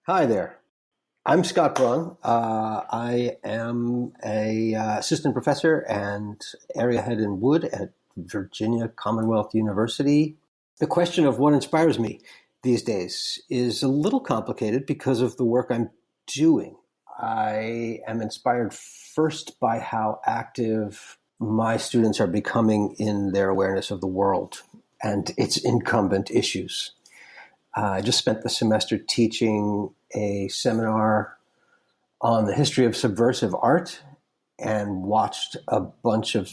Hi there. I'm Scott Braun. I am a assistant professor and area head in Wood at Virginia Commonwealth University. The question of what inspires me these days is a little complicated because of the work I'm doing. I am inspired first by how active my students are becoming in their awareness of the world and its incumbent issues. I just spent the semester teaching a seminar on the history of subversive art and watched a bunch of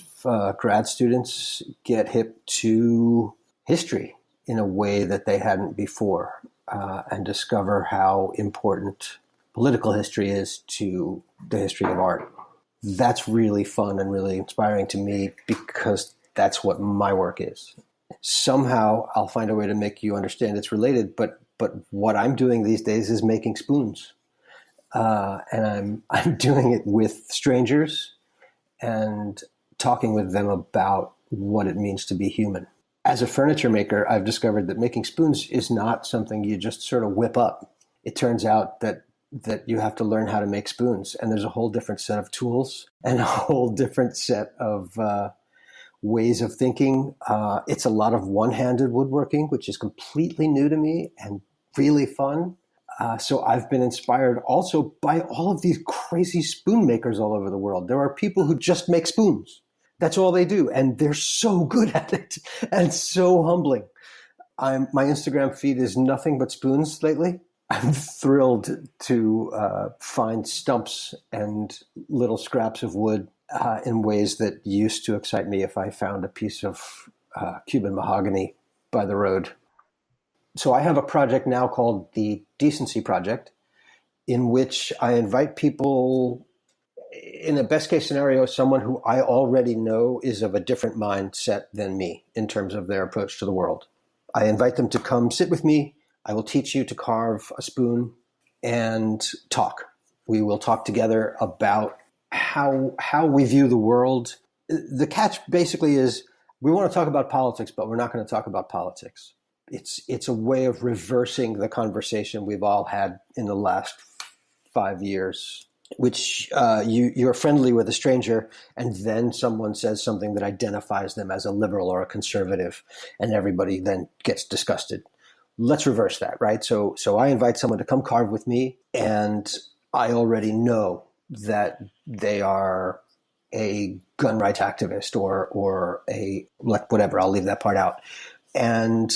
grad students get hip to history in a way that they hadn't before, and discover how important political history is to the history of art. That's really fun and really inspiring to me because that's what my work is. Somehow I'll find a way to make you understand it's related, but what I'm doing these days is making spoons, and I'm doing it with strangers and talking with them about what it means to be human. As a furniture maker, I've discovered that making spoons is not something you just sort of whip up. It turns out that you have to learn how to make spoons, and there's a whole different set of tools and a whole different set of ways of thinking. It's a lot of one-handed woodworking, which is completely new to me and really fun. So I've been inspired also by all of these crazy spoon makers all over the world. There are people who just make spoons. That's all they do. And they're so good at it and so humbling. My Instagram feed is nothing but spoons lately. I'm thrilled to find stumps and little scraps of wood in ways that used to excite me if I found a piece of Cuban mahogany by the road. So I have a project now called the Decency Project, in which I invite people, in a best case scenario, someone who I already know is of a different mindset than me in terms of their approach to the world. I invite them to come sit with me. I will teach you to carve a spoon and talk. We will talk together about how we view the world. The catch basically is we want to talk about politics, but we're not going to talk about politics. It's a way of reversing the conversation we've all had in the last 5 years, which you're friendly with a stranger, and then someone says something that identifies them as a liberal or a conservative, and everybody then gets disgusted. Let's reverse that, right? So I invite someone to come carve with me, and I already know that they are a gun rights activist or a like whatever. I'll leave that part out. And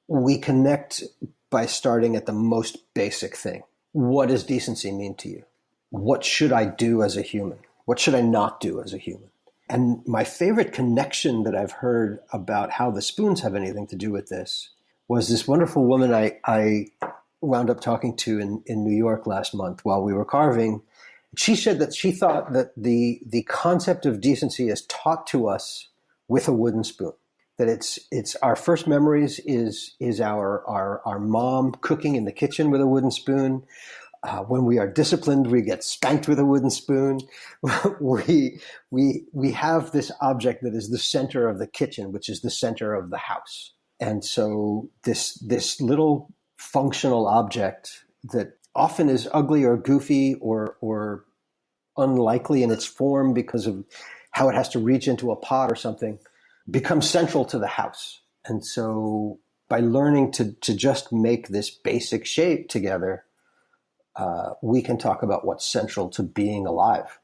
we connect by starting at the most basic thing. What does decency mean to you? What should I do as a human? What should I not do as a human? And my favorite connection that I've heard about how the spoons have anything to do with this was this wonderful woman I wound up talking to in New York last month while we were carving. She said that she thought that the concept of decency is taught to us with a wooden spoon. That it's our first memories is our mom cooking in the kitchen with a wooden spoon. When we are disciplined, we get spanked with a wooden spoon. we have this object that is the center of the kitchen, which is the center of the house. And so this little functional object that often is ugly or goofy or unlikely in its form because of how it has to reach into a pot or something, becomes central to the house. And so by learning to just make this basic shape together, we can talk about what's central to being alive.